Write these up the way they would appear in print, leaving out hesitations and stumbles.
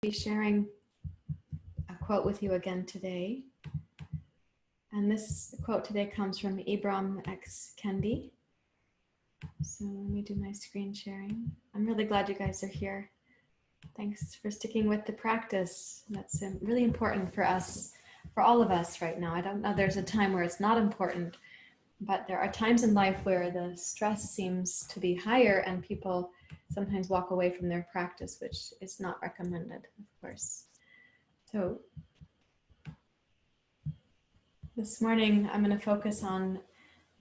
be sharing a quote with you again today. And this quote today comes from Ibram X. Kendi. So let me do my screen sharing. I'm really glad you guys are here. Thanks for sticking with the practice. That's really important for us, for all of us right now. I don't know, there's a time where it's not important, but there are times in life where the stress seems to be higher and people sometimes walk away from their practice, which is not recommended, of course. So this morning, I'm going to focus on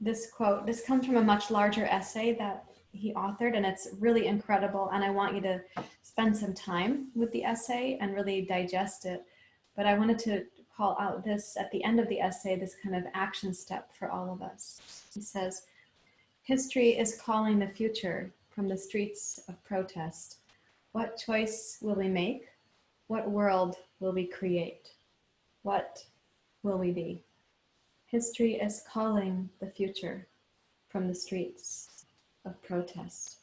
this quote. This comes from a much larger essay that he authored, and it's really incredible. And I want you to spend some time with the essay and really digest it. But I wanted to call out this at the end of the essay, this kind of action step for all of us. He says, "History is calling the future from the streets of protest. What choice will we make? What world will we create? What will we be? History is calling the future from the streets of protest.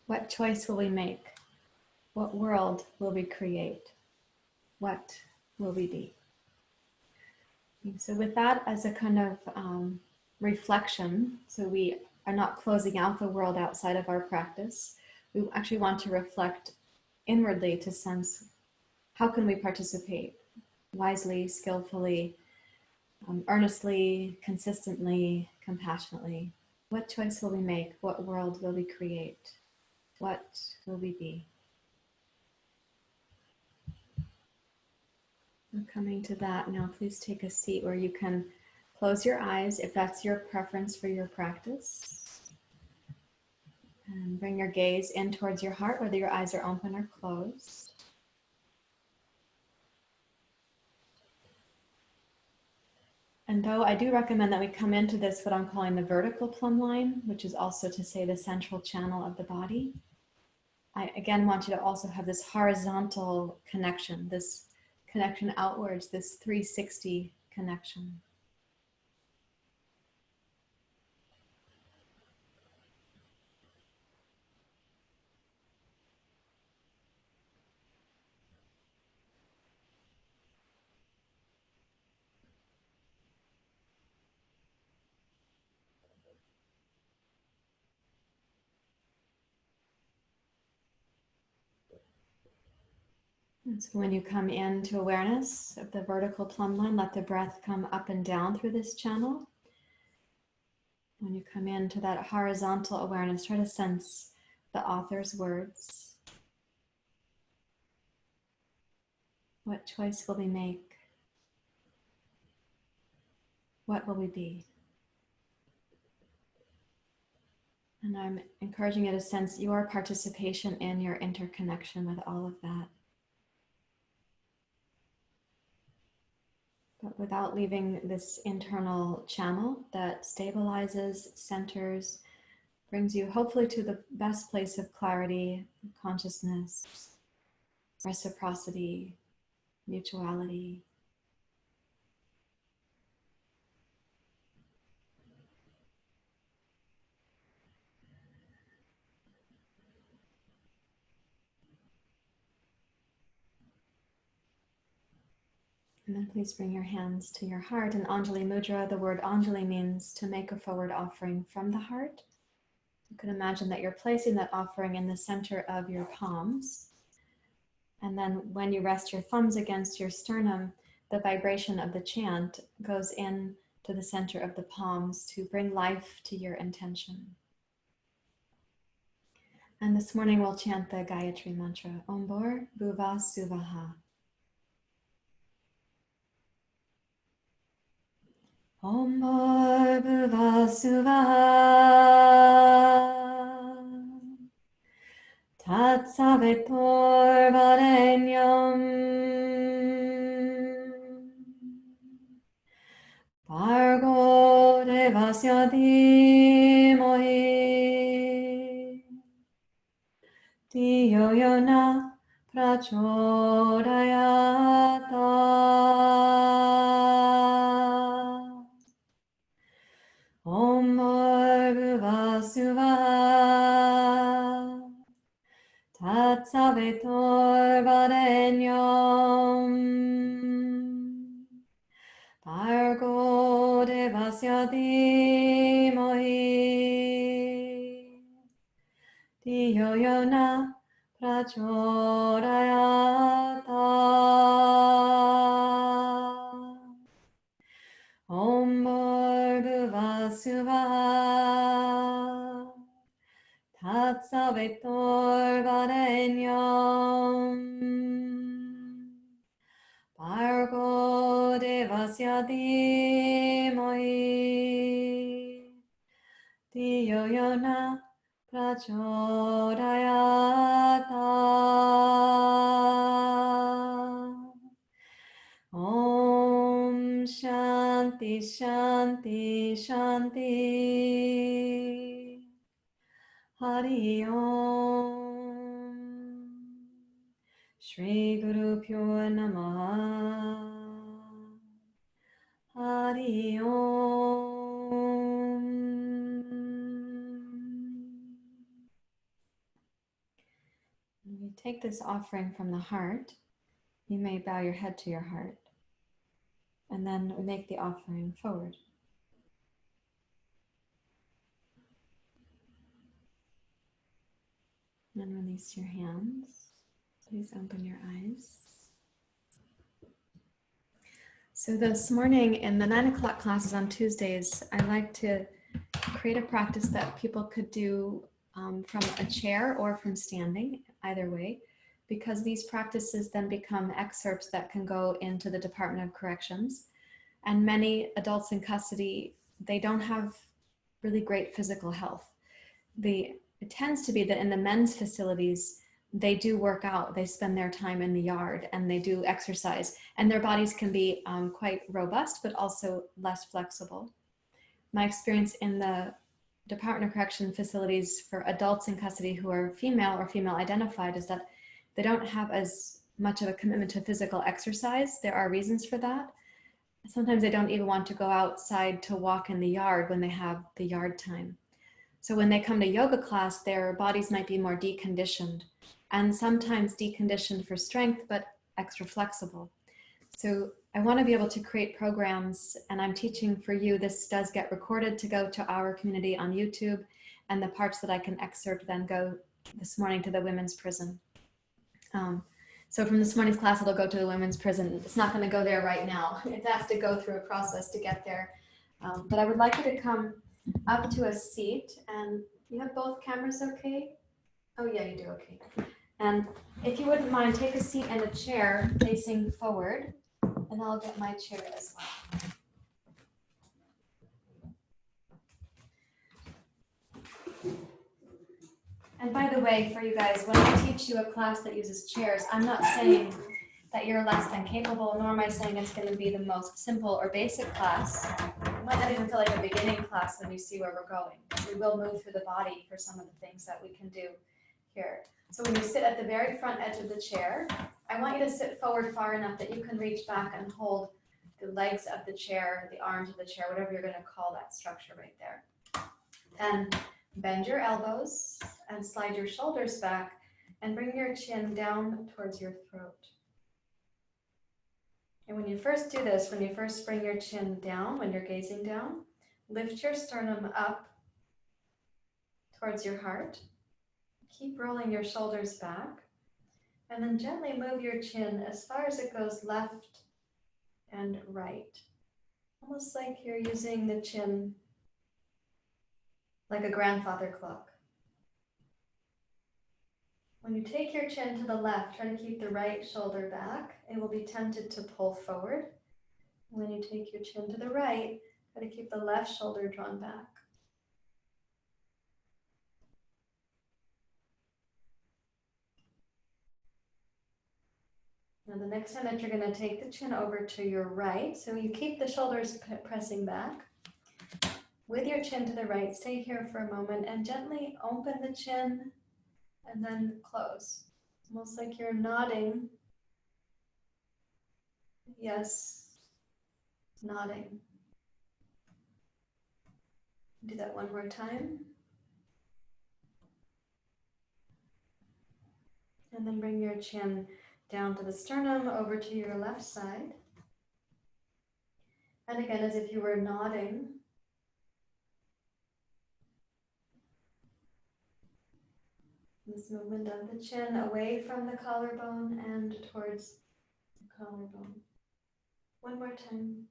What choice will we make? What world will we create? What will we be?" So with that as a kind of reflection, so we are not closing out the world outside of our practice. We actually want to reflect inwardly to sense how can we participate wisely, skillfully, earnestly, consistently, compassionately. What choice will we make? What world will we create? What will we be? I'm coming to that now. Please take a seat where you can close your eyes if that's your preference for your practice. And bring your gaze in towards your heart, whether your eyes are open or closed. And though I do recommend that we come into this, what I'm calling the vertical plumb line, which is also to say the central channel of the body, I again want you to also have this horizontal connection, this connection outwards, this 360 connection. And so when you come into awareness of the vertical plumb line, let the breath come up and down through this channel. When you come into that horizontal awareness, try to sense the author's words. What choice will we make? What will we be? And I'm encouraging you to sense your participation in your interconnection with all of that. But without leaving this internal channel that stabilizes, centers, brings you hopefully to the best place of clarity, consciousness, reciprocity, mutuality. And then please bring your hands to your heart. In Anjali Mudra, the word Anjali means to make a forward offering from the heart. You can imagine that you're placing that offering in the center of your palms. And then when you rest your thumbs against your sternum, the vibration of the chant goes in to the center of the palms to bring life to your intention. And this morning we'll chant the Gayatri mantra, Om Bhur Bhuva Suvaha. Om Bhur Bhuva Suvaha. Tat Savitur Varenyam. Bhargo Devasya Dhimohi. Dhiyo Yona Prachodayata. Om Bhurva Suvah Tat Savitur devasya dhimoi Diyo yo na prachodayata Om Bhurvasubha Tatsavitorvarenyam Bhargo devasya dhimoi Diyo yo na prachodayata Om Shanti Shanti Shanti Hari Om Shri Guru Pyo Namaha Hari Om. When we take this offering from the heart, you may bow your head to your heart, and then we make the offering forward. And release your hands. Please open your eyes. So this morning in the 9 o'clock classes on Tuesdays, I like to create a practice that people could do from a chair or from standing, either way, because these practices then become excerpts that can go into the Department of Corrections. And many adults in custody, they don't have really great physical health. It tends to be that in the men's facilities, they do work out, they spend their time in the yard and they do exercise, and their bodies can be quite robust, but also less flexible. My experience in the Department of Correction facilities for adults in custody who are female or female identified is that they don't have as much of a commitment to physical exercise. There are reasons for that. Sometimes they don't even want to go outside to walk in the yard when they have the yard time. So when they come to yoga class, their bodies might be more deconditioned, and sometimes deconditioned for strength, but extra flexible. So I want to be able to create programs, and I'm teaching for you. This does get recorded to go to our community on YouTube, and the parts that I can excerpt then go this morning to the women's prison. So from this morning's class, it'll go to the women's prison. It's not going to go there right now. It has to go through a process to get there. But I would like you to come up to a seat, and you have both cameras okay? Oh yeah, you do, okay. And if you wouldn't mind, take a seat in a chair facing forward, and I'll get my chair as well. And by the way, for you guys, when I teach you a class that uses chairs, I'm not saying that you're less than capable, nor am I saying it's going to be the most simple or basic class. It might not even feel like a beginning class when you see where we're going. We will move through the body for some of the things that we can do here. So when you sit at the very front edge of the chair, I want you to sit forward far enough that you can reach back and hold the legs of the chair, the arms of the chair, whatever you're going to call that structure right there. And bend your elbows and slide your shoulders back and bring your chin down towards your throat. And when you first do this, when you first bring your chin down, when you're gazing down, lift your sternum up towards your heart. Keep rolling your shoulders back, and then gently move your chin as far as it goes left and right. Almost like you're using the chin like a grandfather clock. When you take your chin to the left, try to keep the right shoulder back. It will be tempted to pull forward. When you take your chin to the right, try to keep the left shoulder drawn back. Now the next time that you're going to take the chin over to your right, so you keep the shoulders pressing back. With your chin to the right, stay here for a moment and gently open the chin and then close. Almost like you're nodding. Yes, nodding. Do that one more time. And then bring your chin down to the sternum, over to your left side. And again, as if you were nodding, This movement of the chin away from the collarbone and towards the collarbone. One more time.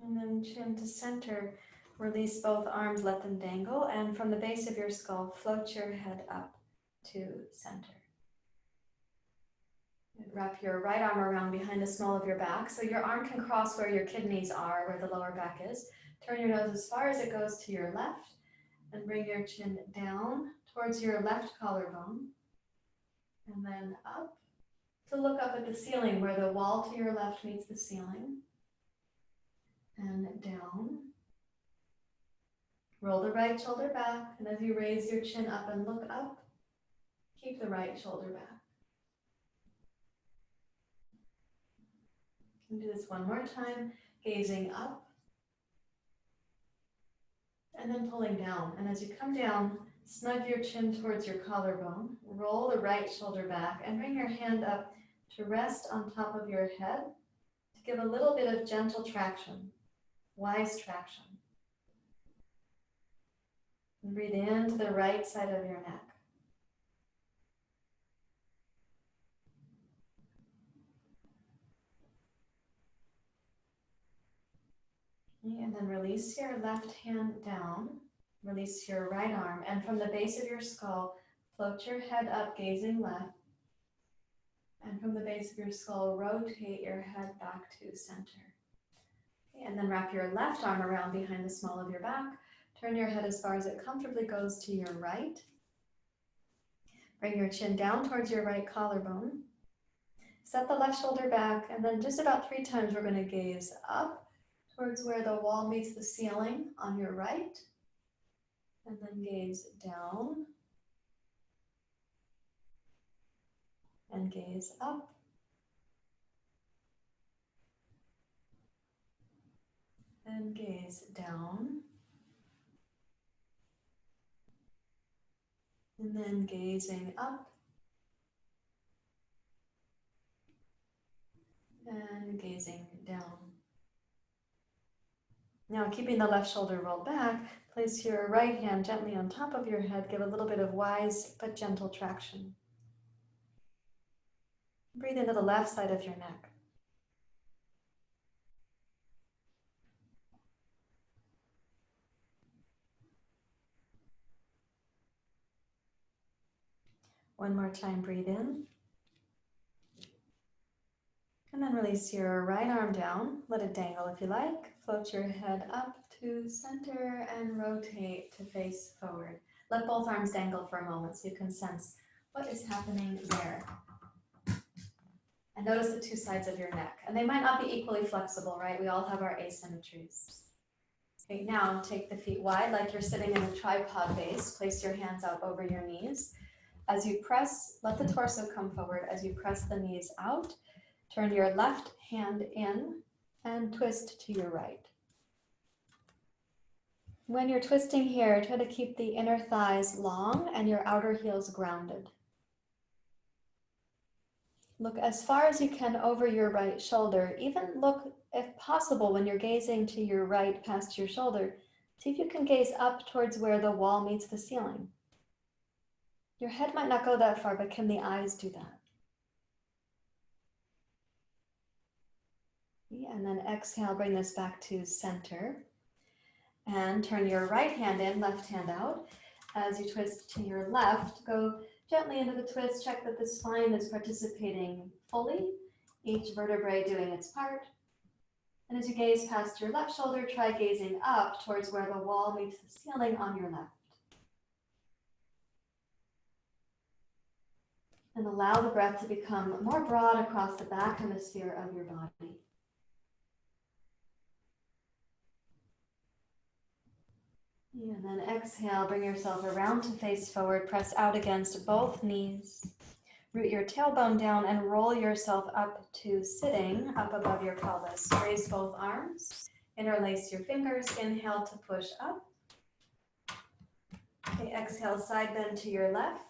And then chin to center. Release both arms, let them dangle. And from the base of your skull, float your head up to center. And wrap your right arm around behind the small of your back. So your arm can cross where your kidneys are, where the lower back is. Turn your nose as far as it goes to your left. And bring your chin down towards your left collarbone. And then up to look up at the ceiling where the wall to your left meets the ceiling. And down. Roll the right shoulder back. And as you raise your chin up and look up, keep the right shoulder back. And do this one more time, gazing up. And then pulling down. And as you come down, snug your chin towards your collarbone. Roll the right shoulder back and bring your hand up to rest on top of your head to give a little bit of gentle traction, wise traction. And breathe into the right side of your neck. And then release your left hand down, release your right arm, and from the base of your skull, float your head up, gazing left. And from the base of your skull, rotate your head back to center. And then wrap your left arm around behind the small of your back. Turn your head as far as it comfortably goes to your right. Bring your chin down towards your right collarbone. Set the left shoulder back, and then just about 3 times we're going to gaze up towards where the wall meets the ceiling on your right, and then gaze down, and gaze up, and gaze down, and then gazing up, and gazing down. Now, keeping the left shoulder rolled back, place your right hand gently on top of your head. Give a little bit of wise but gentle traction. Breathe into the left side of your neck. One more time, breathe in. And then release your right arm down. Let it dangle if you like. Float your head up to center and rotate to face forward. Let both arms dangle for a moment so you can sense what is happening there. And notice the 2 sides of your neck. And they might not be equally flexible, right? We all have our asymmetries. Okay, now take the feet wide like you're sitting in a tripod base. Place your hands out over your knees. As you press, let the torso come forward. As you press the knees out, turn your left hand in and twist to your right. When you're twisting here, try to keep the inner thighs long and your outer heels grounded. Look as far as you can over your right shoulder. Even look, if possible, when you're gazing to your right past your shoulder, see if you can gaze up towards where the wall meets the ceiling. Your head might not go that far, but can the eyes do that? And then exhale, bring this back to center. And turn your right hand in, left hand out. As you twist to your left, go gently into the twist. Check that the spine is participating fully, each vertebrae doing its part. And as you gaze past your left shoulder, try gazing up towards where the wall meets the ceiling on your left. And allow the breath to become more broad across the back hemisphere of your body. And then exhale, bring yourself around to face forward, press out against both knees. Root your tailbone down and roll yourself up to sitting up above your pelvis. Raise both arms, interlace your fingers, inhale to push up. Okay, exhale, side bend to your left.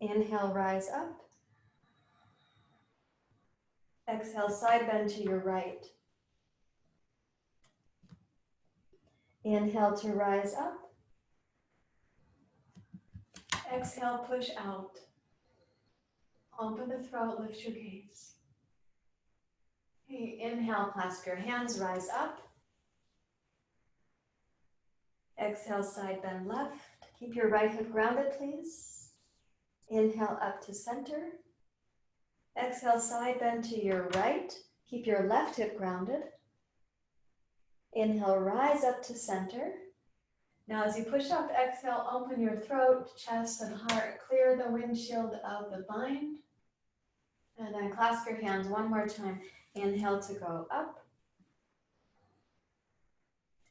Inhale, rise up. Exhale, side bend to your right. Inhale to rise up. Exhale, push out. Open the throat, lift your gaze. Okay, inhale, clasp your hands, rise up. Exhale, side bend left. Keep your right hip grounded, please. Inhale up to center. Exhale, side bend to your right. Keep your left hip grounded. Inhale, rise up to center. Now as you push up, exhale, open your throat, chest, and heart. Clear the windshield of the mind. And then clasp your hands one more time. Inhale to go up.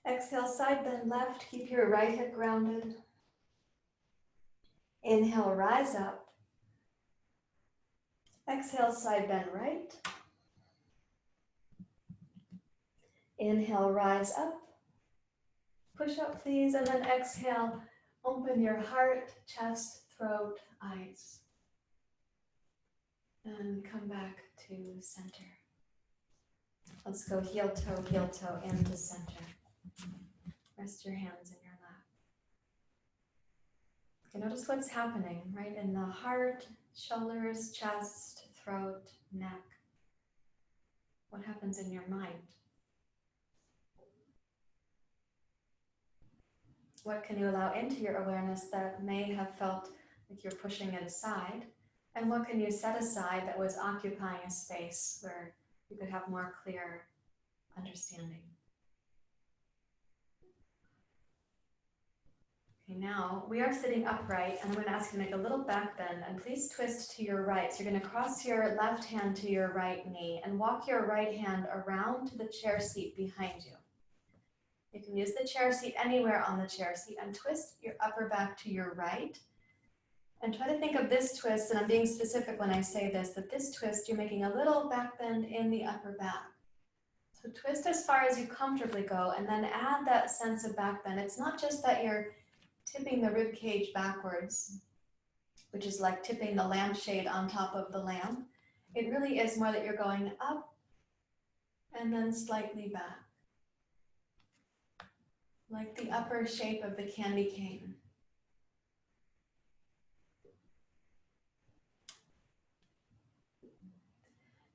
Exhale, side bend left. Keep your right hip grounded. Inhale, rise up. Exhale, side bend right. Inhale, rise up. Push up, please, and then exhale. Open your heart, chest, throat, eyes. And come back to center. Let's go heel toe into center. Rest your hands in your lap. Okay, notice what's happening, right? In the heart, shoulders, chest, throat, neck. What happens in your mind? What can you allow into your awareness that may have felt like you're pushing it aside? And what can you set aside that was occupying a space where you could have more clear understanding? Okay, now we are sitting upright, and I'm going to ask you to make a little back bend, and please twist to your right. So you're going to cross your left hand to your right knee and walk your right hand around to the chair seat behind you. You can use the chair seat anywhere on the chair seat and twist your upper back to your right. And try to think of this twist, and I'm being specific when I say this, that this twist, you're making a little back bend in the upper back. So twist as far as you comfortably go, and then add that sense of back bend. It's not just that you're tipping the rib cage backwards, which is like tipping the lampshade on top of the lamp. It really is more that you're going up and then slightly back, like the upper shape of the candy cane.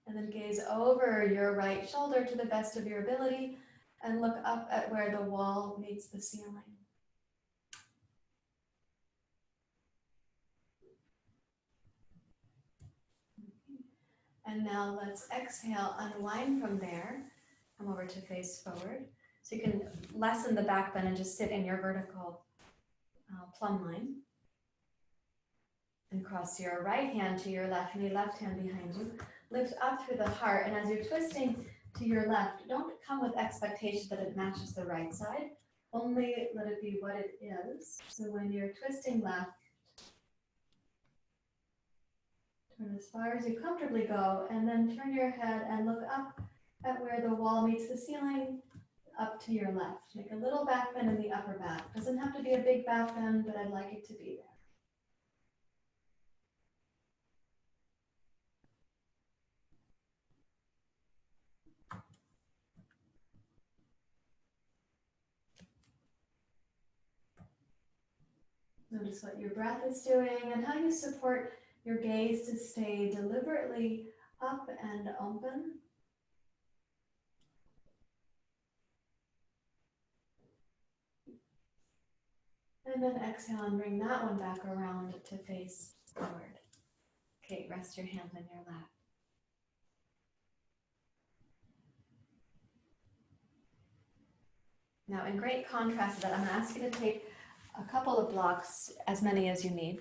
And then gaze over your right shoulder to the best of your ability and look up at where the wall meets the ceiling. And now let's exhale, unwind from there. Come over to face forward. So you can lessen the back bend and just sit in your vertical plumb line. And cross your right hand to your left knee, left hand behind you. Lift up through the heart, and as you're twisting to your left, don't come with expectation that it matches the right side. Only let it be what it is. So when you're twisting left, turn as far as you comfortably go, and then turn your head and look up at where the wall meets the ceiling, up to your left. Make a little back bend in the upper back. Doesn't have to be a big back bend, but I'd like it to be there. Notice what your breath is doing and how you support your gaze to stay deliberately up and open. And then exhale and bring that one back around to face forward. Okay, rest your hands on your lap. Now, in great contrast to that, I'm going to ask you to take a couple of blocks, as many as you need,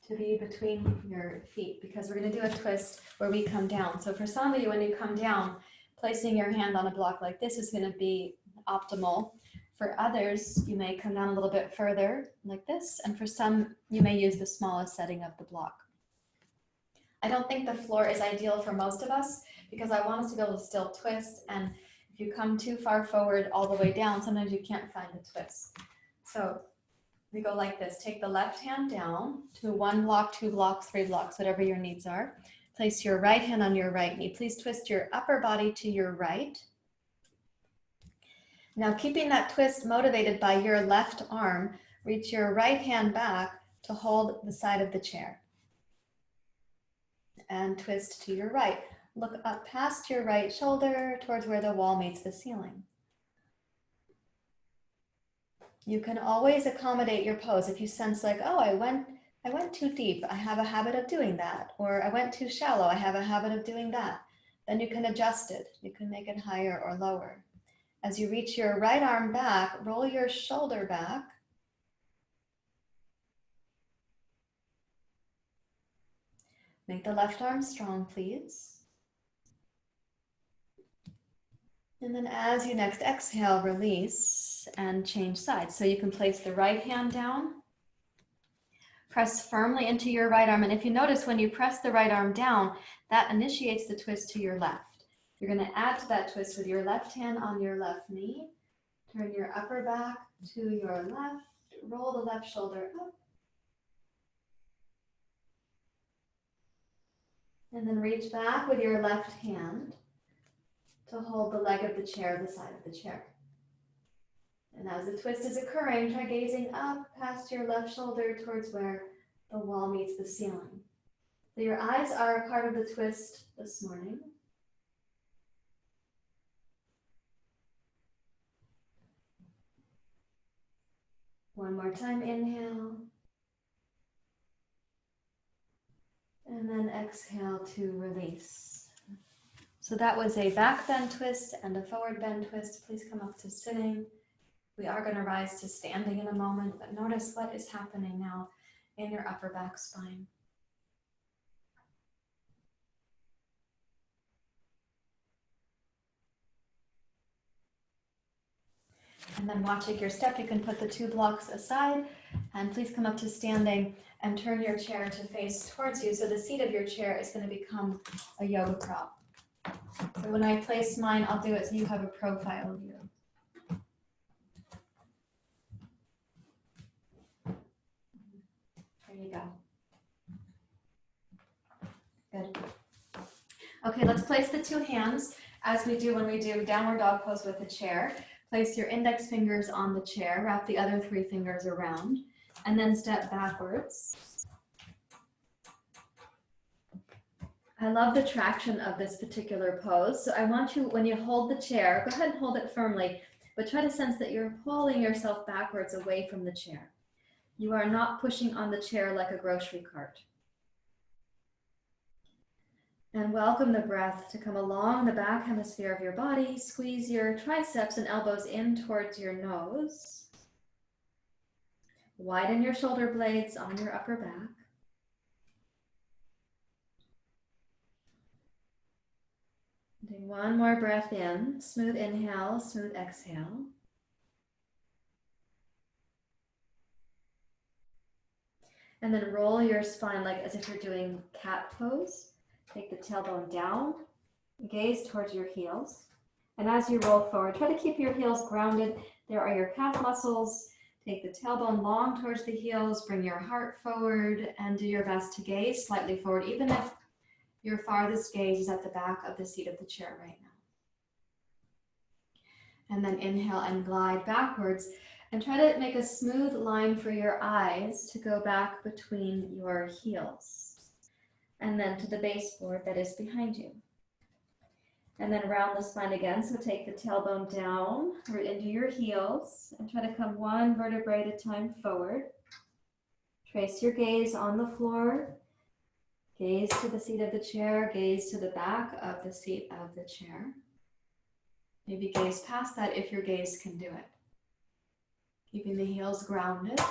to be between your feet, because we're going to do a twist where we come down. So for some of you, when you come down, placing your hand on a block like this is going to be optimal. For others, you may come down a little bit further like this, and for some, you may use the smallest setting of the block. I don't think the floor is ideal for most of us because I want us to be able to still twist, and if you come too far forward all the way down, sometimes you can't find the twist. So we go like this. Take the left hand down to 1 block, 2 blocks, 3 blocks, whatever your needs are. Place your right hand on your right knee. Please twist your upper body to your right. Now, keeping that twist motivated by your left arm, reach your right hand back to hold the side of the chair. And twist to your right. Look up past your right shoulder towards where the wall meets the ceiling. You can always accommodate your pose. If you sense like, oh, I went too deep, I have a habit of doing that. Or I went too shallow, I have a habit of doing that. Then you can adjust it. You can make it higher or lower. As you reach your right arm back, roll your shoulder back. Make the left arm strong, please. And then as you next exhale, release and change sides. So you can place the right hand down, press firmly into your right arm. And if you notice, when you press the right arm down, that initiates the twist to your left. You're going to add to that twist with your left hand on your left knee. Turn your upper back to your left. Roll the left shoulder up. And then reach back with your left hand to hold the leg of the chair, the side of the chair. And as the twist is occurring, try gazing up past your left shoulder towards where the wall meets the ceiling. So your eyes are a part of the twist this morning. One more time, inhale. And then exhale to release. So that was a back bend twist and a forward bend twist. Please come up to sitting. We are going to rise to standing in a moment, but notice what is happening now in your upper back spine. And then watching your step, you can put the two blocks aside and please come up to standing and turn your chair to face towards you. So the seat of your chair is going to become a yoga prop. So when I place mine, I'll do it so you have a profile view. There you go. Good. Okay, let's place the two hands as we do when we do downward dog pose with a chair. Place your index fingers on the chair, wrap the other three fingers around, and then step backwards. I love the traction of this particular pose. So I want you, when you hold the chair, go ahead and hold it firmly, but try to sense that you're pulling yourself backwards away from the chair. You are not pushing on the chair like a grocery cart. And welcome the breath to come along the back hemisphere of your body. Squeeze your triceps and elbows in towards your nose. Widen your shoulder blades on your upper back. Do one more breath in. Smooth inhale, smooth exhale. And then roll your spine like as if you're doing cat pose. Take the tailbone down, gaze towards your heels. And as you roll forward, try to keep your heels grounded. There are your calf muscles. Take the tailbone long towards the heels, bring your heart forward, and do your best to gaze slightly forward, even if your farthest gaze is at the back of the seat of the chair right now. And then inhale and glide backwards. And try to make a smooth line for your eyes to go back between your heels. And then to the baseboard that is behind you. And then round the spine again. So take the tailbone down or into your heels and try to come one vertebrae at a time forward. Trace your gaze on the floor. Gaze to the seat of the chair. Gaze to the back of the seat of the chair. Maybe gaze past that if your gaze can do it. Keeping the heels grounded.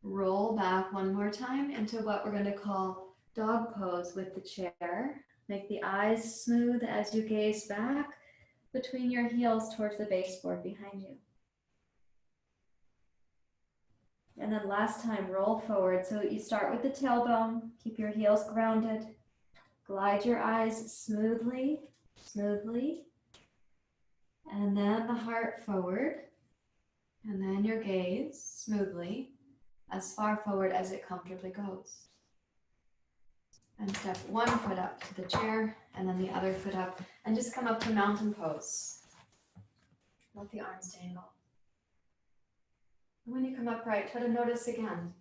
Roll back one more time into what we're going to call dog pose with the chair. Make the eyes smooth as you gaze back between your heels towards the baseboard behind you. And then last time, roll forward. So you start with the tailbone, keep your heels grounded, glide your eyes smoothly, smoothly, and then the heart forward, and then your gaze smoothly, as far forward as it comfortably goes. And step one foot up to the chair and then the other foot up and just come up to mountain pose. Let the arms dangle. When you come upright, try to notice again.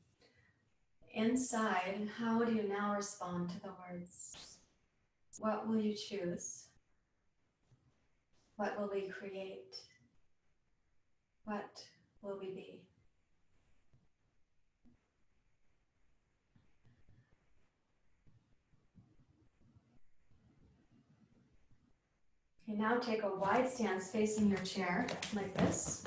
Inside, how do you now respond to the words? What will you choose? What will we create? What will we be? Okay, now take a wide stance facing your chair like this.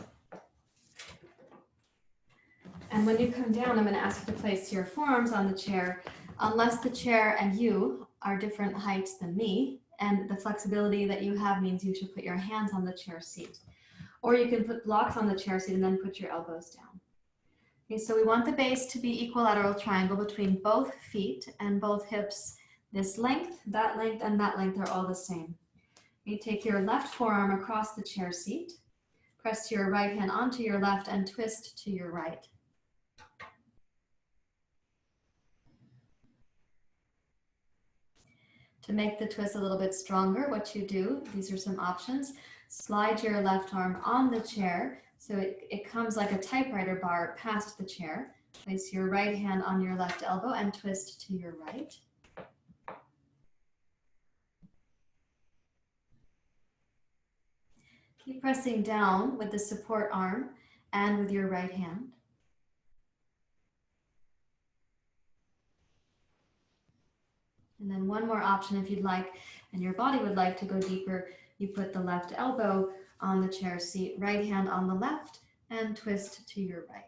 And when you come down, I'm going to ask you to place your forearms on the chair, unless the chair and you are different heights than me, and the flexibility that you have means you should put your hands on the chair seat. Or you can put blocks on the chair seat and then put your elbows down. Okay, so we want the base to be equilateral triangle between both feet and both hips. This length, and that length are all the same. You take your left forearm across the chair seat, press your right hand onto your left and twist to your right. To make the twist a little bit stronger, what you do, these are some options. Slide your left arm on the chair so it comes like a typewriter bar past the chair. Place your right hand on your left elbow and twist to your right. Keep pressing down with the support arm and with your right hand. And then one more option if you'd like, and your body would like to go deeper, you put the left elbow on the chair seat, right hand on the left, and twist to your right.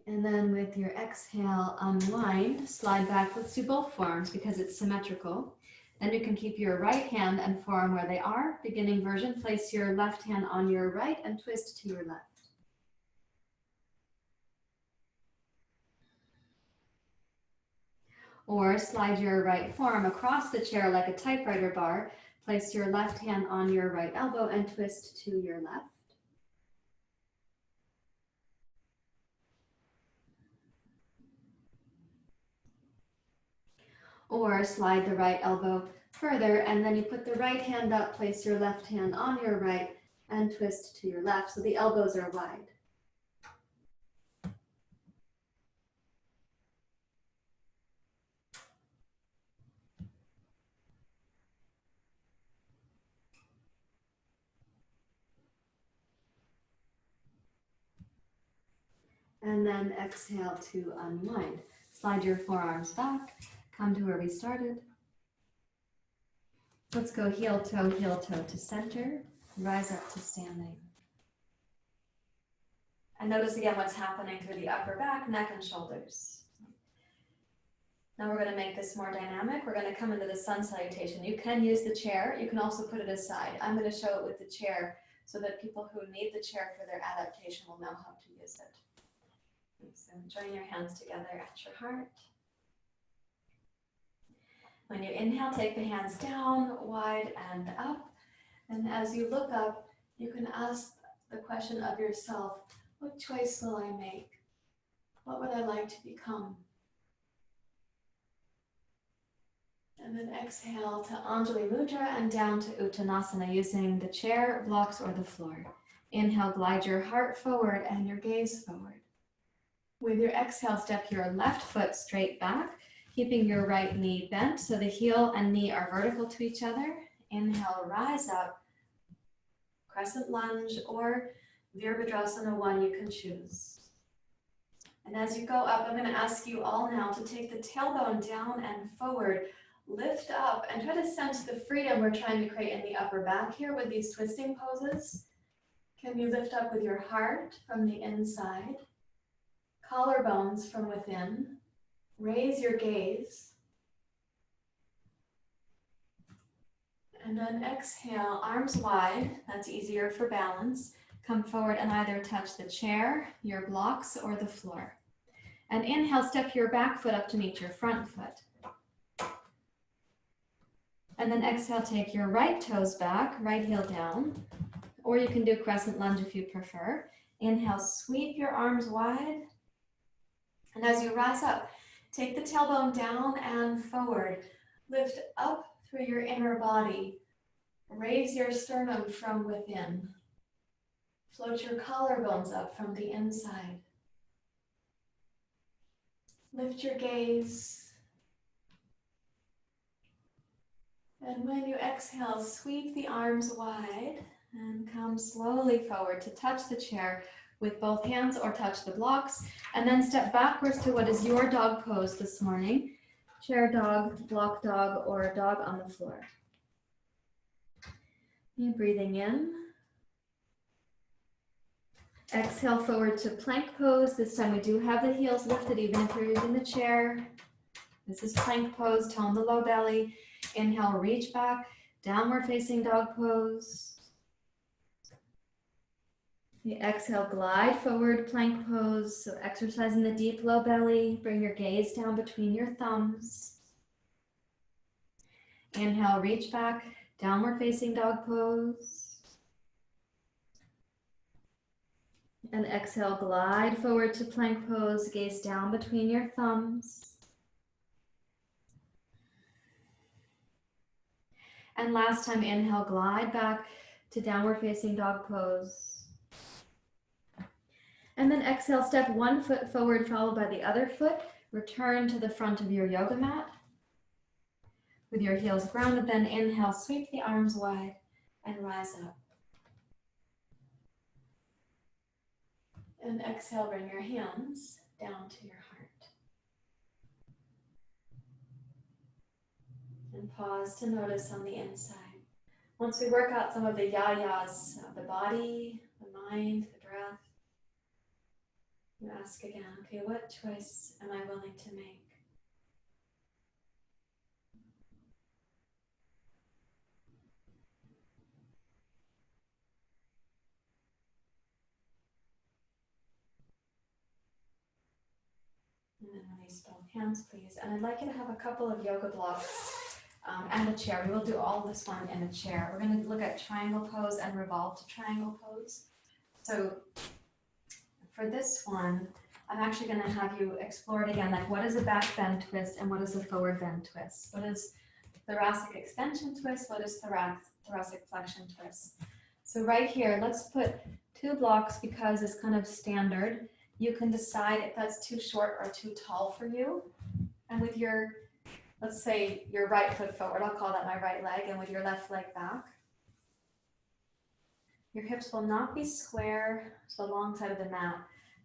And then with your exhale, unwind, slide back. Let's do both forearms because it's symmetrical. Then you can keep your right hand and forearm where they are. Beginning version, place your left hand on your right and twist to your left. Or slide your right forearm across the chair like a typewriter bar. Place your left hand on your right elbow and twist to your left. Or slide the right elbow further, and then you put the right hand up, place your left hand on your right, and twist to your left, so the elbows are wide. And then exhale to unwind. Slide your forearms back, come to where we started. Let's go heel toe to center, rise up to standing. And notice again what's happening through the upper back, neck, and shoulders. Now we're going to make this more dynamic. We're going to come into the sun salutation. You can use the chair. You can also put it aside. I'm going to show it with the chair so that people who need the chair for their adaptation will know how to use it. So join your hands together at your heart. When you inhale, take the hands down, wide and up. And as you look up, you can ask the question of yourself, what choice will I make? What would I like to become? And then exhale to Anjali Mudra and down to Uttanasana using the chair, blocks, or the floor. Inhale, glide your heart forward and your gaze forward. With your exhale, step your left foot straight back, keeping your right knee bent so the heel and knee are vertical to each other. Inhale, rise up, crescent lunge, or Virabhadrasana 1, you can choose. And as you go up, I'm going to ask you all now to take the tailbone down and forward, lift up, and try to sense the freedom we're trying to create in the upper back here with these twisting poses. Can you lift up with your heart from the inside? Collarbones from within. Raise your gaze. And then exhale, arms wide. That's easier for balance. Come forward and either touch the chair, your blocks, or the floor. And inhale, step your back foot up to meet your front foot. And then exhale, take your right toes back, right heel down. Or you can do crescent lunge if you prefer. Inhale, sweep your arms wide. And as you rise up, Take the tailbone down and forward. Lift up through your inner body. Raise your sternum from within. Float your collarbones up from the inside. Lift your gaze. And when you exhale, sweep the arms wide and come slowly forward to touch the chair with both hands or touch the blocks, and then step backwards to what is your dog pose this morning. Chair dog, block dog, or a dog on the floor. Keep breathing in. Exhale forward to plank pose. This time we do have the heels lifted even if you're using the chair. This is plank pose, tone the low belly. Inhale, reach back, downward facing dog pose. You exhale, glide forward, plank pose. So exercising the deep low belly. Bring your gaze down between your thumbs. Inhale, reach back, downward facing dog pose. And exhale, glide forward to plank pose, gaze down between your thumbs. And last time, inhale, glide back to downward facing dog pose. And then exhale, step one foot forward, followed by the other foot. Return to the front of your yoga mat with your heels grounded. Then inhale, sweep the arms wide and rise up. And exhale, bring your hands down to your heart. And pause to notice on the inside. Once we work out some of the yayas of the body, the mind, the breath, you ask again, okay, what choice am I willing to make? And then release both hands, please. And I'd like you to have a couple of yoga blocks and a chair. We will do all this one in a chair. We're going to look at triangle pose and revolve to triangle pose. So for this one, I'm actually going to have you explore it again, like what is a back bend twist and what is a forward bend twist? What is thoracic extension twist? What is thoracic flexion twist? So right here, let's put 2 blocks because it's kind of standard. You can decide if that's too short or too tall for you. And with your, let's say your right foot forward, I'll call that my right leg, and with your left leg back. Your hips will not be square to the long side of the mat.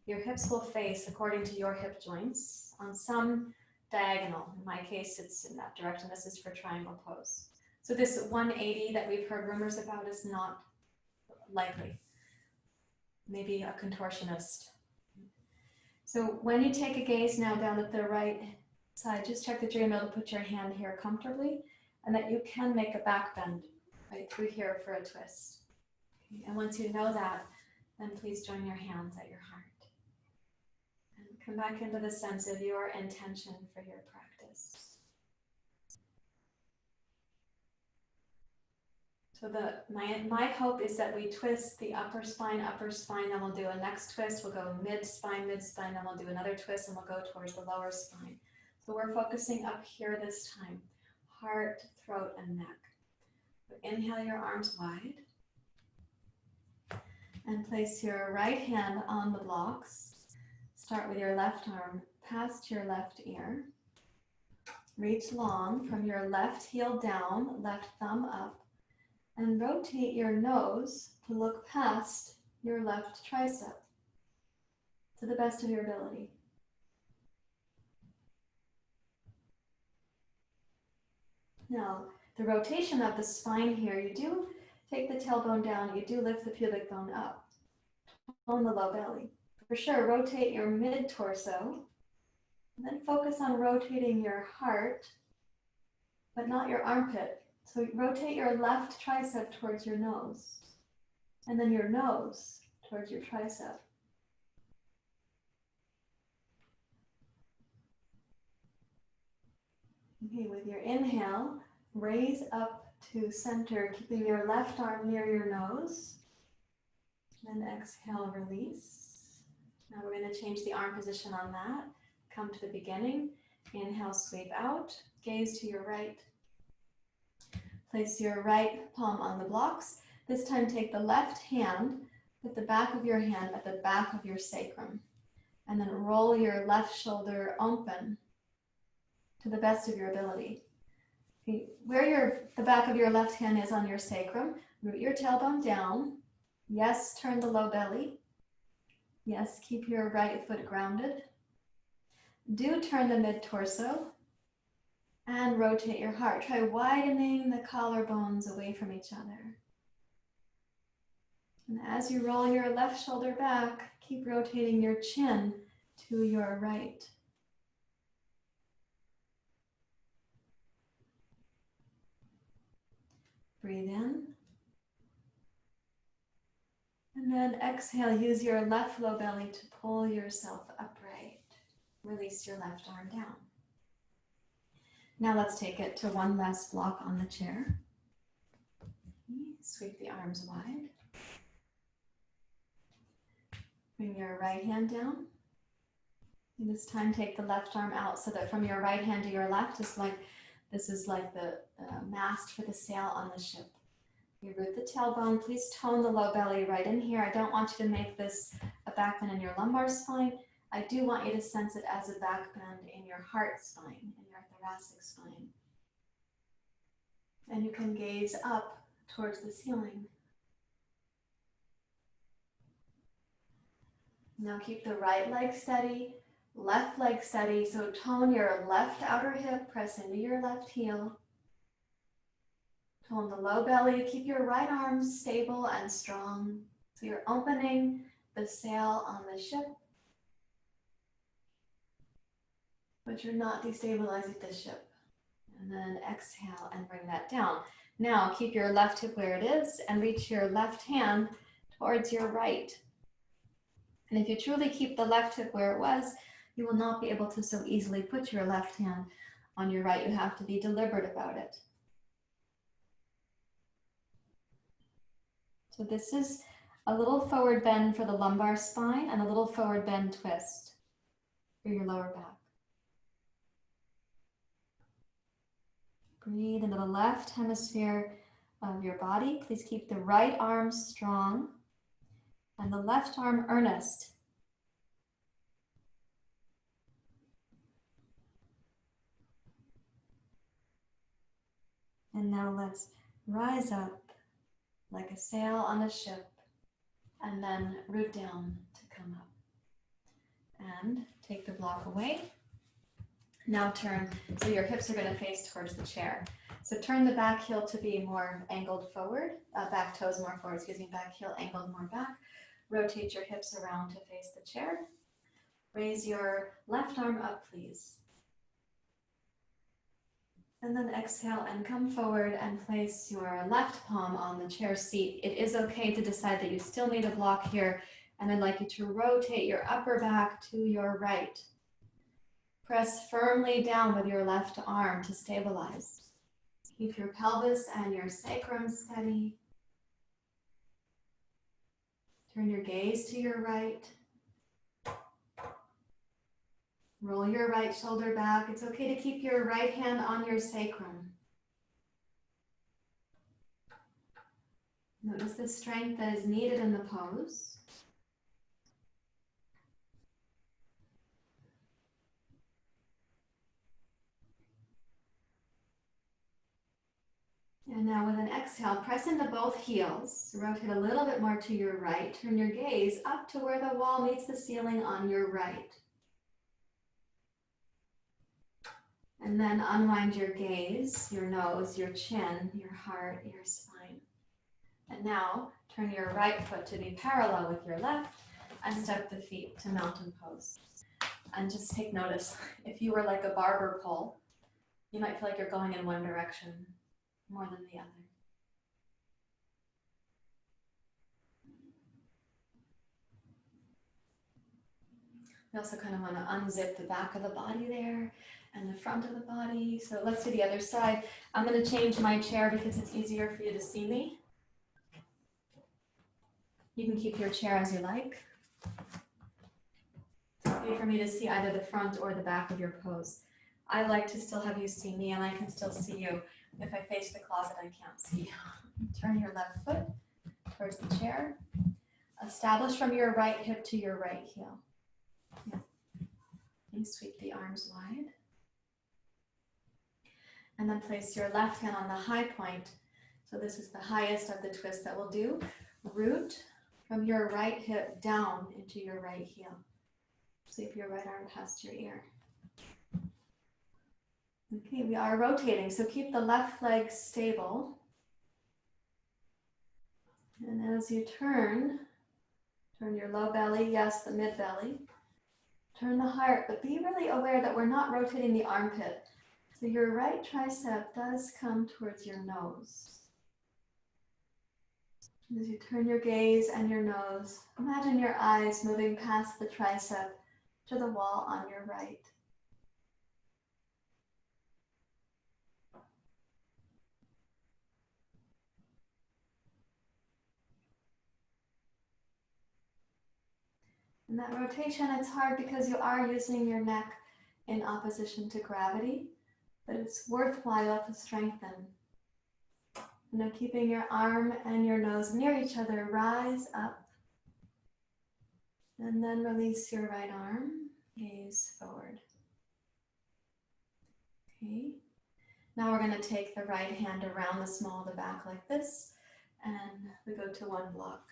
Your hips will face according to your hip joints on some diagonal. In my case, it's in that direction. This is for triangle pose. So this 180 that we've heard rumors about is not likely. Maybe a contortionist. So when you take a gaze now down at the right side, just check that you're able to put your hand here comfortably and that you can make a back bend right through here for a twist. Okay. And once you know that, then please join your hands at your heart. And come back into the sense of your intention for your practice. So my hope is that we twist the upper spine, then we'll do a next twist, we'll go mid-spine, then we'll do another twist, and we'll go towards the lower spine. So we're focusing up here this time, heart, throat, and neck. So inhale your arms wide, and place your right hand on the blocks. Start with your left arm past your left ear. Reach long from your left heel down, left thumb up, and rotate your nose to look past your left tricep to the best of your ability. Now, the rotation of the spine here, you do take the tailbone down, you do lift the pubic bone up on the low belly. For sure, rotate your mid-torso, and then focus on rotating your heart, but not your armpit. So rotate your left tricep towards your nose, and then your nose towards your tricep. Okay, with your inhale, raise up to center, keeping your left arm near your nose. Then exhale, release. Now we're going to change the arm position on that. Come to the beginning. Inhale, sweep out, gaze to your right. Place your right palm on the blocks. This time take the left hand, put the back of your hand at the back of your sacrum, and then roll your left shoulder open to the best of your ability. Where the back of your left hand is on your sacrum, root your tailbone down. Yes, turn the low belly. Yes, keep your right foot grounded. Do turn the mid-torso and rotate your heart. Try widening the collarbones away from each other. And as you roll your left shoulder back, keep rotating your chin to your right. Breathe in. And then exhale, use your left low belly to pull yourself upright. Release your left arm down. Now let's take it to one last block on the chair. Sweep the arms wide. Bring your right hand down. And this time take the left arm out so that from your right hand to your left is like, this is like the mast for the sail on the ship. You root the tailbone. Please tone the low belly right in here. I don't want you to make this a back bend in your lumbar spine. I do want you to sense it as a back bend in your heart spine, in your thoracic spine. And you can gaze up towards the ceiling. Now keep the right leg steady, left leg steady. So tone your left outer hip, press into your left heel. Tone the low belly, keep your right arm stable and strong. So you're opening the sail on the ship, but you're not destabilizing the ship. And then exhale and bring that down. Now keep your left hip where it is and reach your left hand towards your right. And if you truly keep the left hip where it was, you will not be able to so easily put your left hand on your right. You have to be deliberate about it. So this is a little forward bend for the lumbar spine and a little forward bend twist for your lower back. Breathe into the left hemisphere of your body. Please keep the right arm strong and the left arm earnest. And now let's rise up like a sail on a ship and then root down to come up. And take the block away. Now turn, so your hips are going to face towards the chair. So turn the back heel to be more angled forward, back toes more forward, back heel angled more back. Rotate your hips around to face the chair. Raise your left arm up, please. And then exhale and come forward and place your left palm on the chair seat. It is okay to decide that you still need a block here, and I'd like you to rotate your upper back to your right. Press firmly down with your left arm to stabilize. Keep your pelvis and your sacrum steady. Turn your gaze to your right. Roll your right shoulder back. It's okay to keep your right hand on your sacrum. Notice the strength that is needed in the pose. And now with an exhale, press into both heels. Rotate a little bit more to your right. Turn your gaze up to where the wall meets the ceiling on your right. And then unwind your gaze, your nose, your chin, your heart, your spine. And now turn your right foot to be parallel with your left and step the feet to mountain pose. And just take notice, if you were like a barber pole, you might feel like you're going in one direction more than the other. We also kind of want to unzip the back of the body there and the front of the body. So let's do the other side. I'm going to change my chair because it's easier for you to see me. You can keep your chair as you like. It's okay for me to see either the front or the back of your pose. I like to still have you see me, and I can still see you. If I face the closet, I can't see you. Turn your left foot towards the chair. Establish from your right hip to your right heel. Yeah. You sweep the arms wide. And then place your left hand on the high point. So this is the highest of the twists that we'll do. Root from your right hip down into your right heel. Sweep your right arm past your ear. Okay, we are rotating, so keep the left leg stable. And as you turn your low belly, yes, the mid belly. Turn the heart, but be really aware that we're not rotating the armpit. So your right tricep does come towards your nose. As you turn your gaze and your nose, imagine your eyes moving past the tricep to the wall on your right. And that rotation, it's hard because you are using your neck in opposition to gravity, but it's worthwhile to strengthen. Now keeping your arm and your nose near each other, rise up. And then release your right arm, gaze forward. Okay. Now we're going to take the right hand around the small of the back like this, and we go to one block.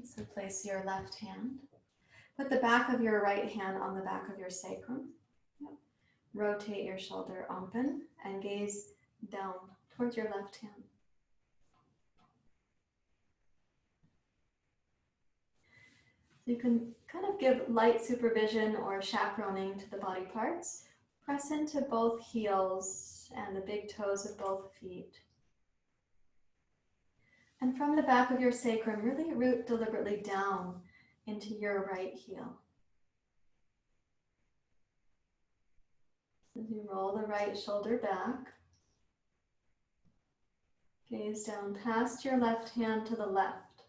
So place your left hand. Put the back of your right hand on the back of your sacrum. Yep. Rotate your shoulder open and gaze down towards your left hand. You can kind of give light supervision or chaperoning to the body parts. Press into both heels and the big toes of both feet. And from the back of your sacrum, really root deliberately down into your right heel. As you roll the right shoulder back, gaze down past your left hand to the left.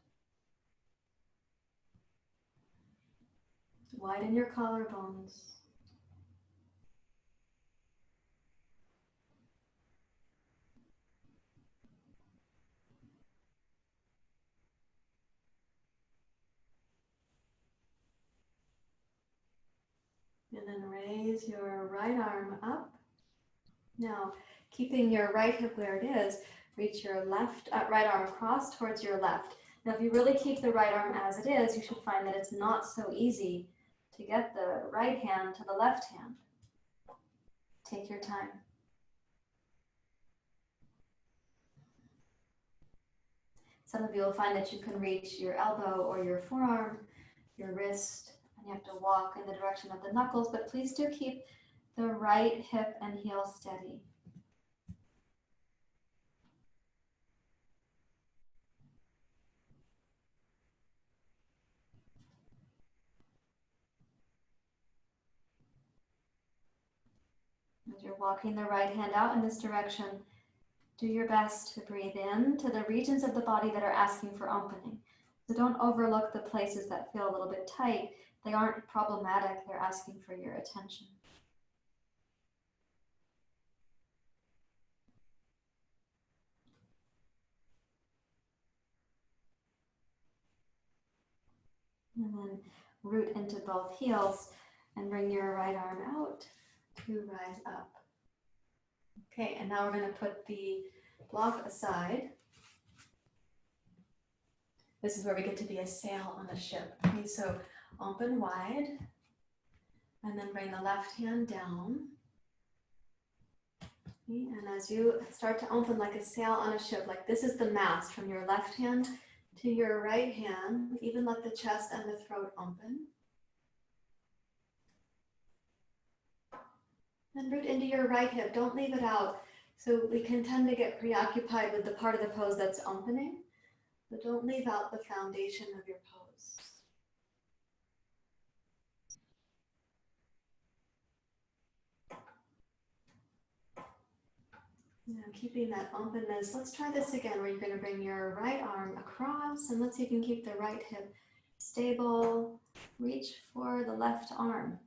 Widen your collarbones. And then raise your right arm up. Now, keeping your right hip where it is, reach your right arm across towards your left. Now, if you really keep the right arm as it is, you should find that it's not so easy to get the right hand to the left hand. Take your time. Some of you will find that you can reach your elbow or your forearm, your wrist, and you have to walk in the direction of the knuckles, but please do keep the right hip and heel steady. As you're walking the right hand out in this direction, do your best to breathe in to the regions of the body that are asking for opening. So don't overlook the places that feel a little bit tight. They aren't problematic, they're asking for your attention. And then root into both heels and bring your right arm out to rise up. Okay, and now we're going to put the block aside. This is where we get to be a sail on a ship. Okay, so open wide, and then bring the left hand down. Okay, and as you start to open like a sail on a ship, like this is the mast from your left hand to your right hand, even let the chest and the throat open. And root into your right hip, don't leave it out. So we can tend to get preoccupied with the part of the pose that's opening, but don't leave out the foundation of your pose. Now keeping that openness, let's try this again where you're going to bring your right arm across and let's see if you can keep the right hip stable. Reach for the left arm.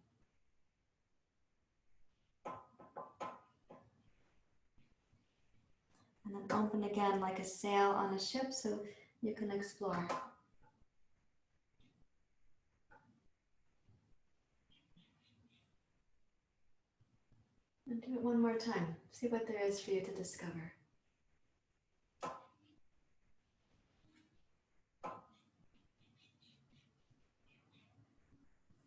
And then open again like a sail on a ship so you can explore. And do it one more time. See what there is for you to discover.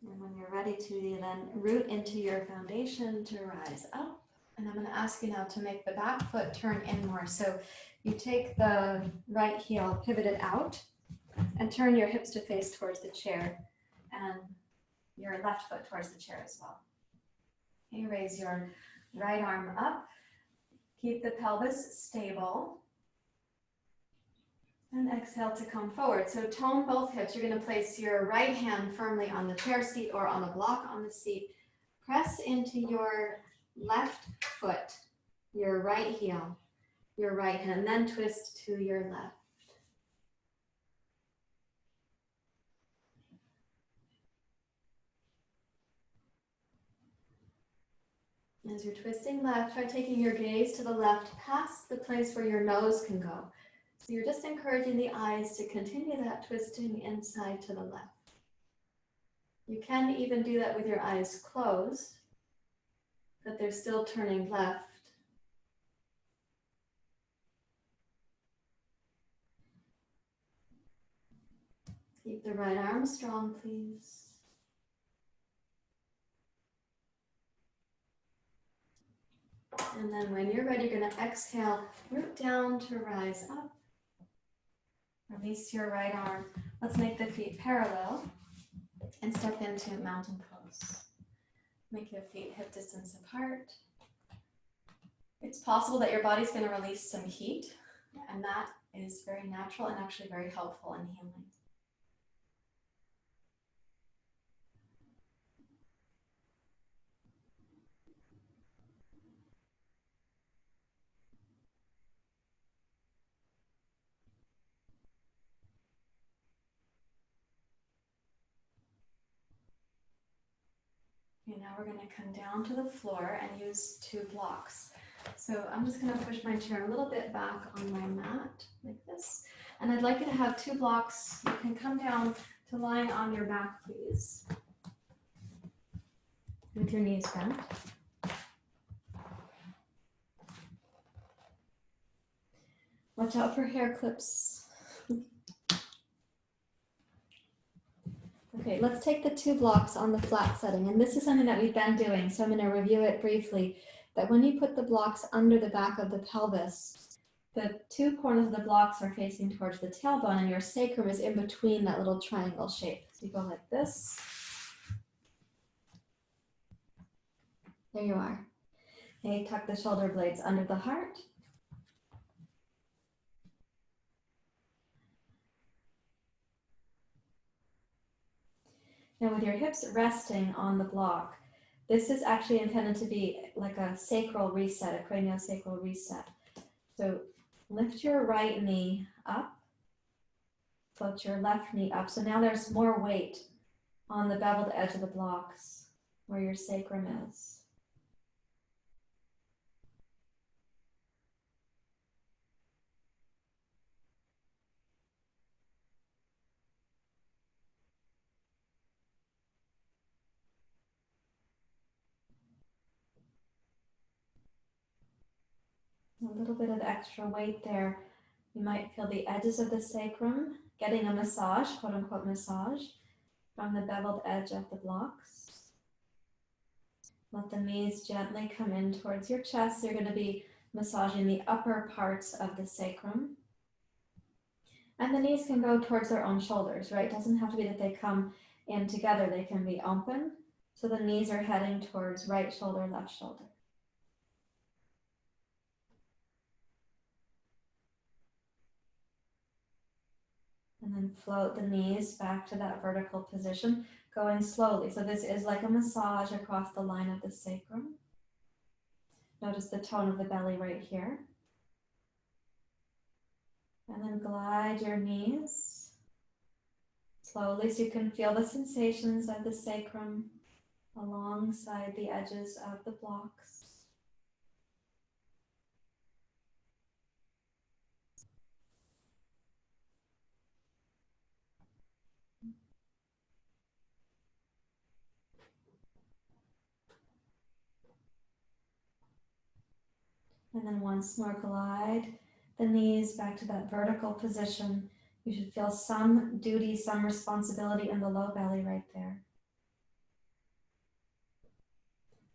And when you're ready to then root into your foundation to rise up. And I'm going to ask you now to make the back foot turn in more. So you take the right heel, pivot it out, and turn your hips to face towards the chair and your left foot towards the chair as well. Okay, raise your right arm up. Keep the pelvis stable. And exhale to come forward. So tone both hips. You're going to place your right hand firmly on the chair seat or on the block on the seat. Press into your left foot, your right heel, your right hand, and then twist to your left. As you're twisting left, try taking your gaze to the left past the place where your nose can go. So you're just encouraging the eyes to continue that twisting inside to the left. You can even do that with your eyes closed, but they're still turning left. Keep the right arm strong, please. And then when you're ready, you're going to exhale, root down to rise up. Release your right arm. Let's make the feet parallel and step into mountain pose. Make your feet hip distance apart. It's possible that your body's going to release some heat, and that is very natural and actually very helpful in healing. Okay, now we're going to come down to the floor and use 2 blocks. So I'm just going to push my chair a little bit back on my mat like this. And I'd like you to have 2 blocks. You can come down to lying on your back, please, with your knees bent. Watch out for hair clips. Okay, let's take the 2 blocks on the flat setting. And this is something that we've been doing, so I'm going to review it briefly. That when you put the blocks under the back of the pelvis, the 2 corners of the blocks are facing towards the tailbone and your sacrum is in between that little triangle shape. So you go like this. There you are. Okay, tuck the shoulder blades under the heart. Now with your hips resting on the block, this is actually intended to be like a sacral reset, a craniosacral reset. So lift your right knee up, float your left knee up. So now there's more weight on the beveled edge of the blocks where your sacrum is. A little bit of extra weight there. You might feel the edges of the sacrum getting a massage, quote unquote massage, from the beveled edge of the blocks. Let the knees gently come in towards your chest. You're going to be massaging the upper parts of the sacrum. And the knees can go towards their own shoulders, right? It doesn't have to be that they come in together. They can be open. So the knees are heading towards right shoulder, left shoulder. And then float the knees back to that vertical position, going slowly. So this is like a massage across the line of the sacrum. Notice the tone of the belly right here. And then glide your knees slowly so you can feel the sensations of the sacrum alongside the edges of the blocks. And then once more, glide the knees back to that vertical position. You should feel some duty, some responsibility in the low belly right there.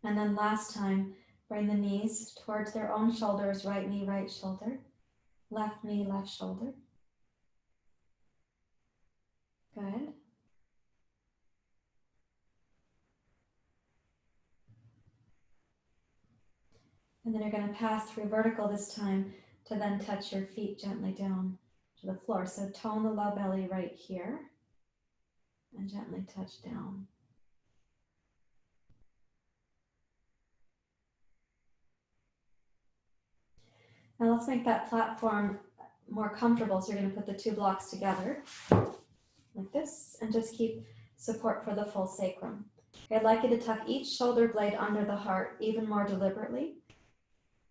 And then last time, bring the knees towards their own shoulders, right knee, right shoulder, left knee, left shoulder. Good. And then you're going to pass through vertical this time to then touch your feet gently down to the floor. So tone the low belly right here and gently touch down. Now let's make that platform more comfortable. So you're going to put the two blocks together like this and just keep support for the full sacrum. Okay, I'd like you to tuck each shoulder blade under the heart even more deliberately.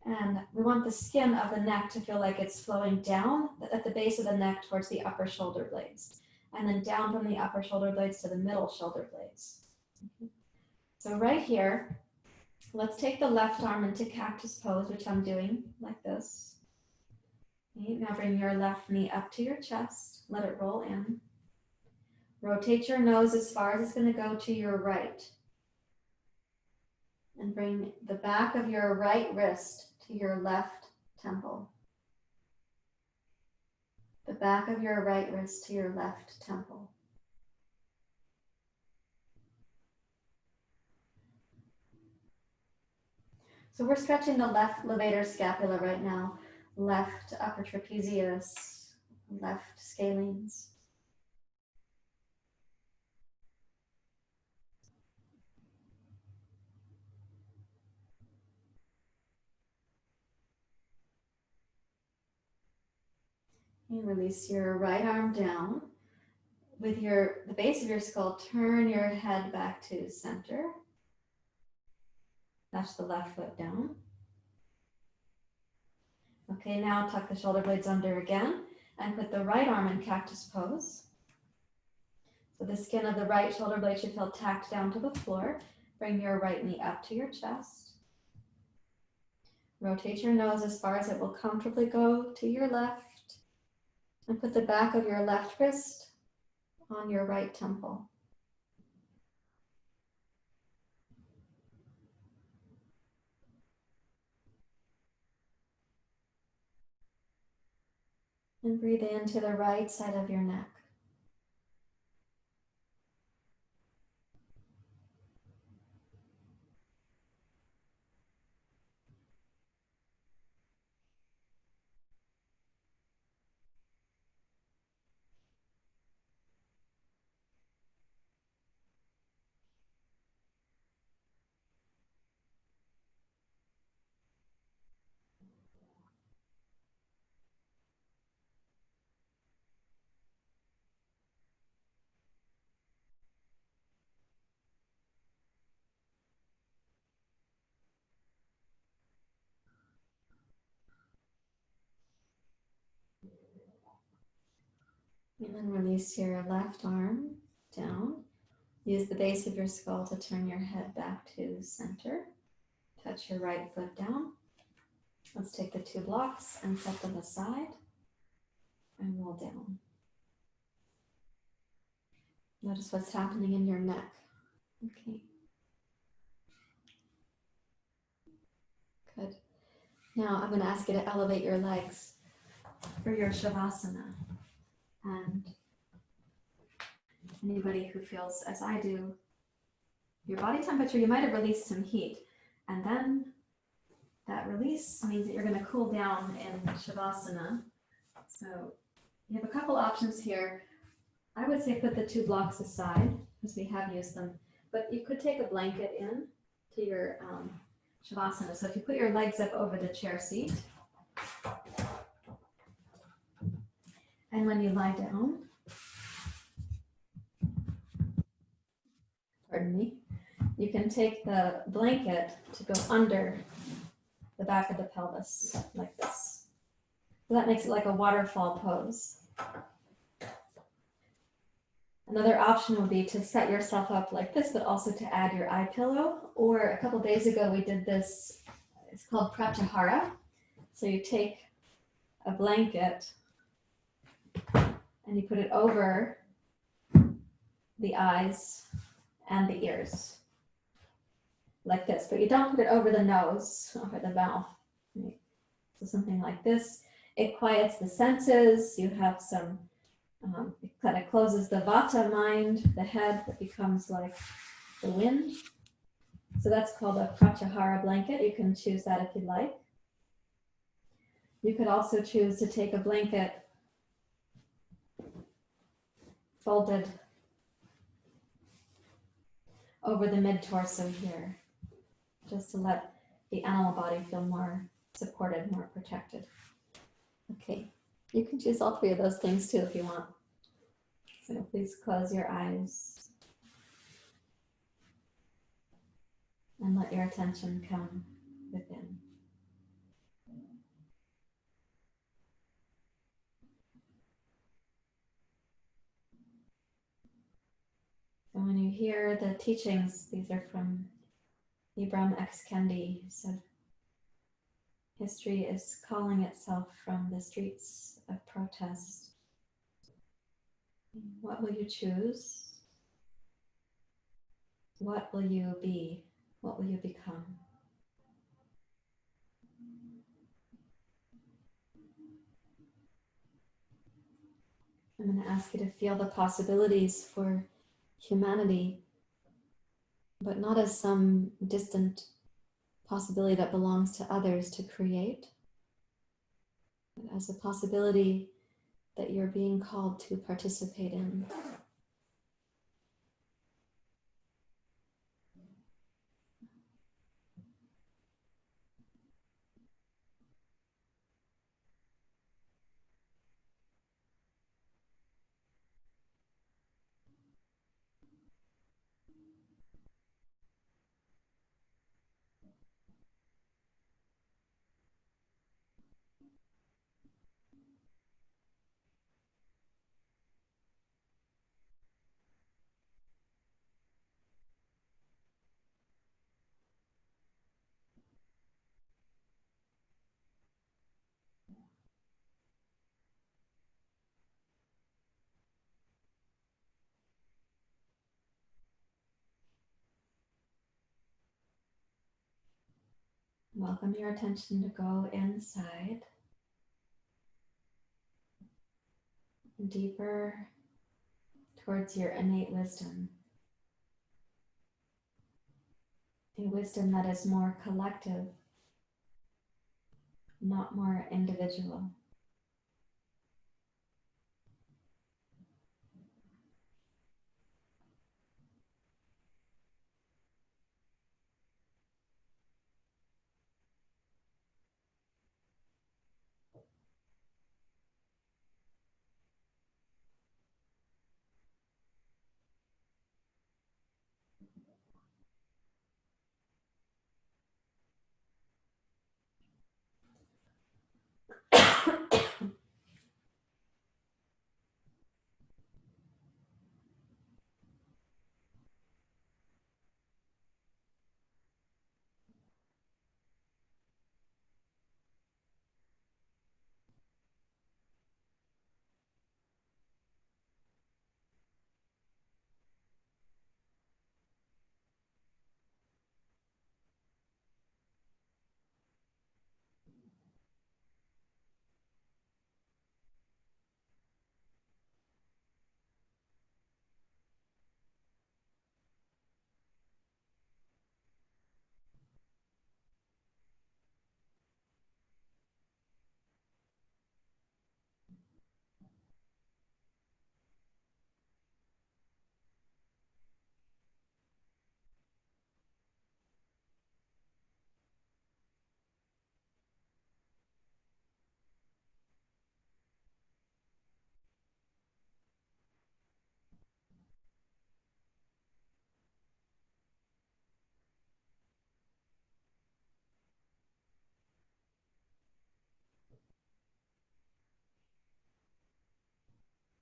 And we want the skin of the neck to feel like it's flowing down at the base of the neck towards the upper shoulder blades. And then down from the upper shoulder blades to the middle shoulder blades. So right here, let's take the left arm into cactus pose, which I'm doing like this. Okay, now bring your left knee up to your chest. Let it roll in. Rotate your nose as far as it's going to go to your right. And bring the back of your right wrist to your left temple. The back of your right wrist to your left temple. So we're stretching the left levator scapula right now, left upper trapezius, left scalenes. And release your right arm down. With the base of your skull, turn your head back to center. Touch the left foot down. Okay, now tuck the shoulder blades under again and put the right arm in cactus pose. So the skin of the right shoulder blade should feel tacked down to the floor. Bring your right knee up to your chest. Rotate your nose as far as it will comfortably go to your left. And put the back of your left wrist on your right temple. And breathe into the right side of your neck. And then release your left arm down. Use the base of your skull to turn your head back to center. Touch your right foot down. Let's take the two blocks and set them aside and roll down. Notice what's happening in your neck. Okay. Good. Now I'm going to ask you to elevate your legs for your Shavasana. And anybody who feels, as I do, your body temperature, you might have released some heat. And then that release means that you're going to cool down in Shavasana. So you have a couple options here. I would say put the two blocks aside because we have used them. But you could take a blanket in to your Shavasana. So if you put your legs up over the chair seat, and when you lie down, pardon me, you can take the blanket to go under the back of the pelvis like this. So that makes it like a waterfall pose. Another option would be to set yourself up like this, but also to add your eye pillow. Or a couple days ago, we did this, it's called Pratyahara. So you take a blanket and you put it over the eyes and the ears, like this, but you don't put it over the nose, over the mouth. Right? So something like this. It quiets the senses. You have some, it kind of closes the vata mind, the head that becomes like the wind. So that's called a pratyahara blanket. You can choose that if you'd like. You could also choose to take a blanket folded over the mid-torso here, just to let the animal body feel more supported, more protected. Okay, you can choose all three of those things too if you want. So please close your eyes and let your attention come within. So when you hear the teachings, these are from Ibram X. Kendi, who said, history is calling itself from the streets of protest. What will you choose? What will you be? What will you become? I'm going to ask you to feel the possibilities for humanity, but not as some distant possibility that belongs to others to create, but as a possibility that you're being called to participate in. Welcome your attention to go inside, deeper towards your innate wisdom, a wisdom that is more collective, not more individual.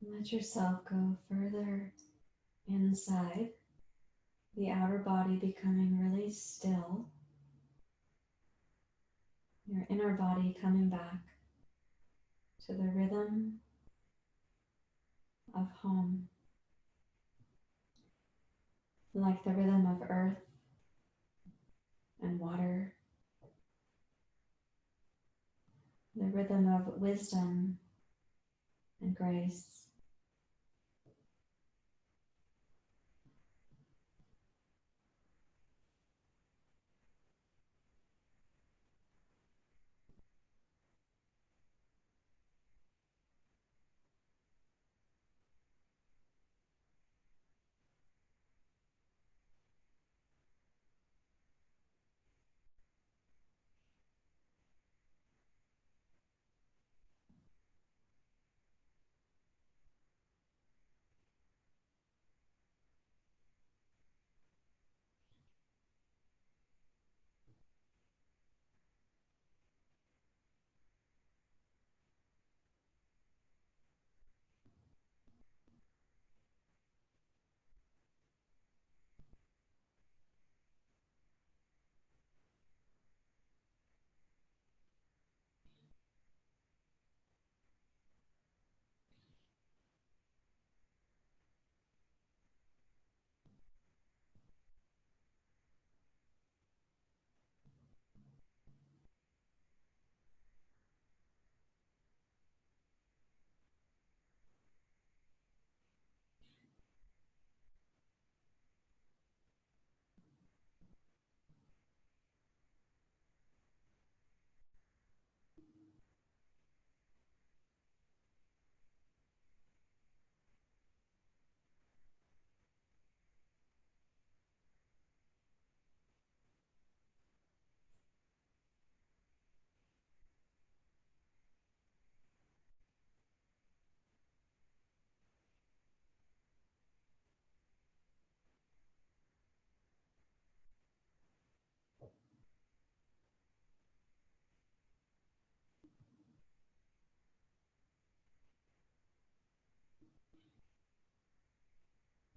Let yourself go further inside, the outer body becoming really still, your inner body coming back to the rhythm of home, like the rhythm of earth and water, the rhythm of wisdom and grace.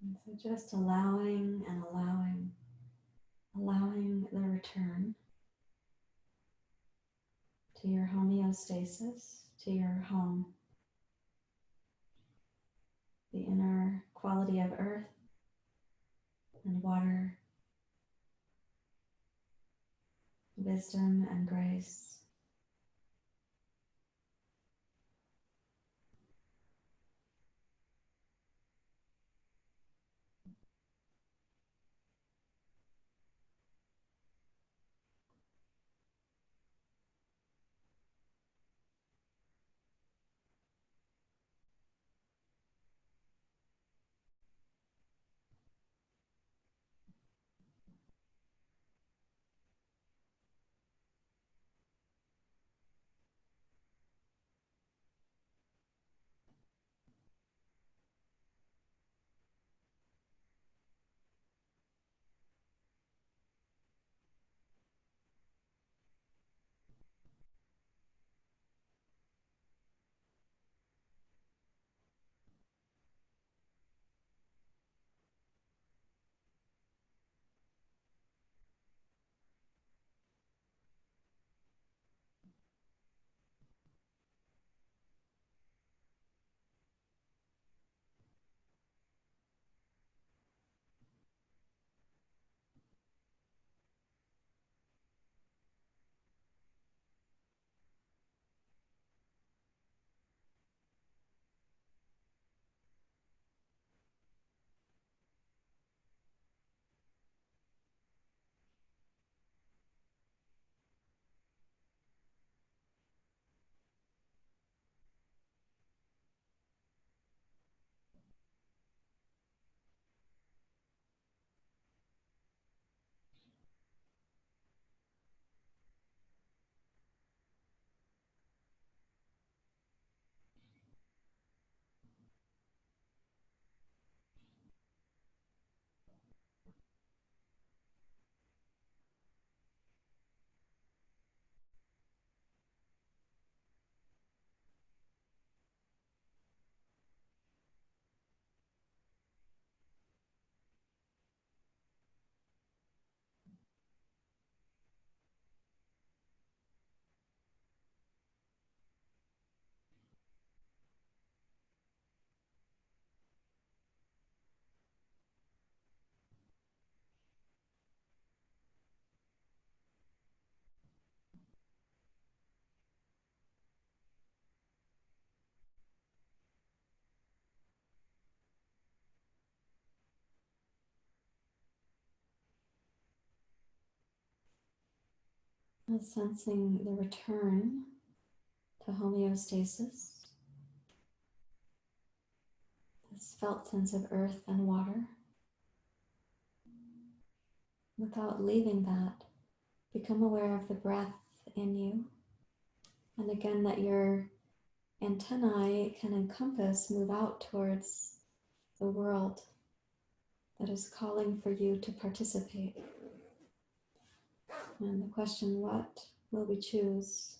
And so just allowing and allowing the return to your homeostasis, to your home, the inner quality of earth and water, wisdom and grace. Sensing the return to homeostasis, this felt sense of earth and water. Without leaving that, become aware of the breath in you. And again, let your antennae can encompass, move out towards the world that is calling for you to participate. And the question, what will we choose?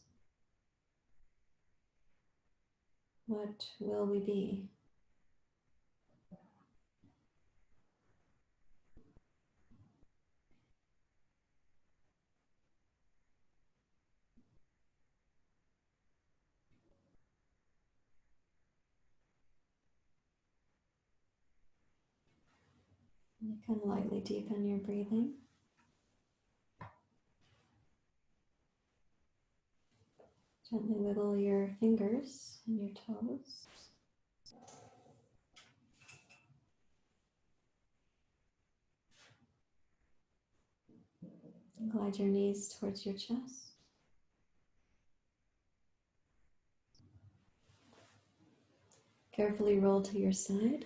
What will we be? You can lightly deepen your breathing. Gently wiggle your fingers and your toes. Glide your knees towards your chest. Carefully roll to your side.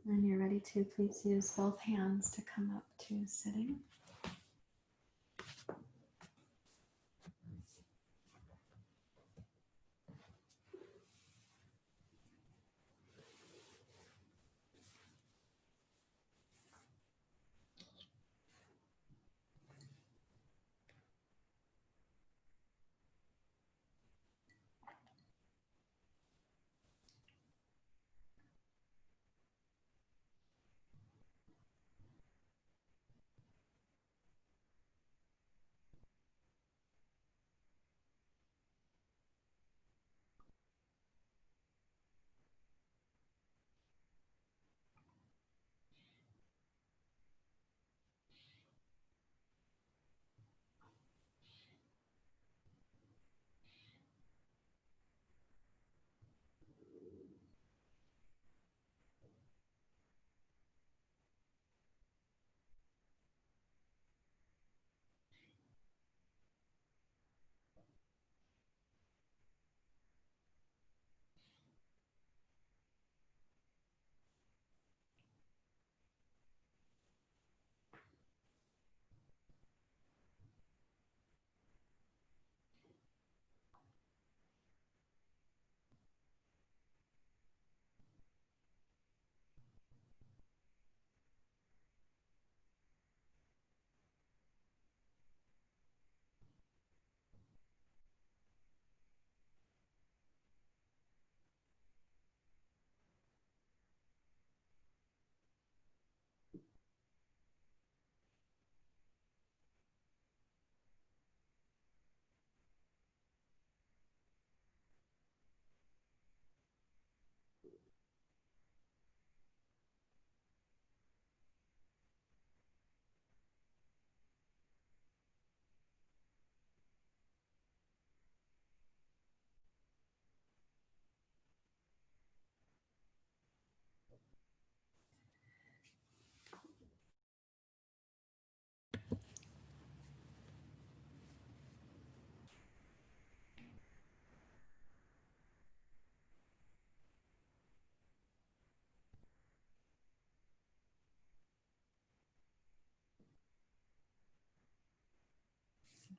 When you're ready to, please use both hands to come up to sitting.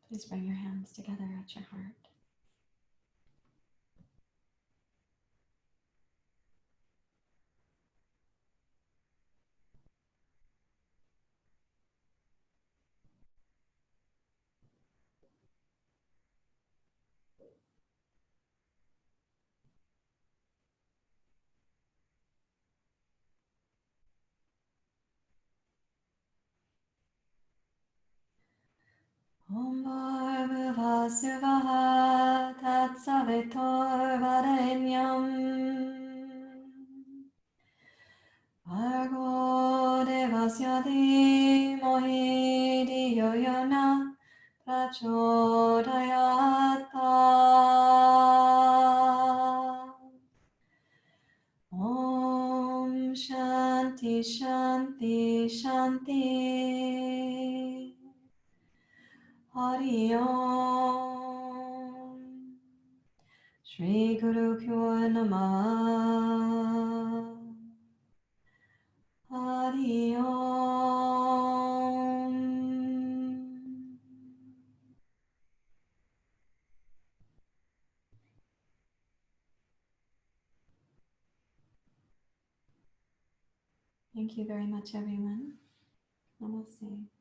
Please bring your hands together at your heart. Om Bhurva Svaha Tat Savitor Varenyam Bhargo Devasya Dhimhi Dhiyo Yona Prachodayata Shanti, Shanti. Hari Om. Shri Guru Pyo Namah. Hari Om. Thank you very much, everyone. Namaste.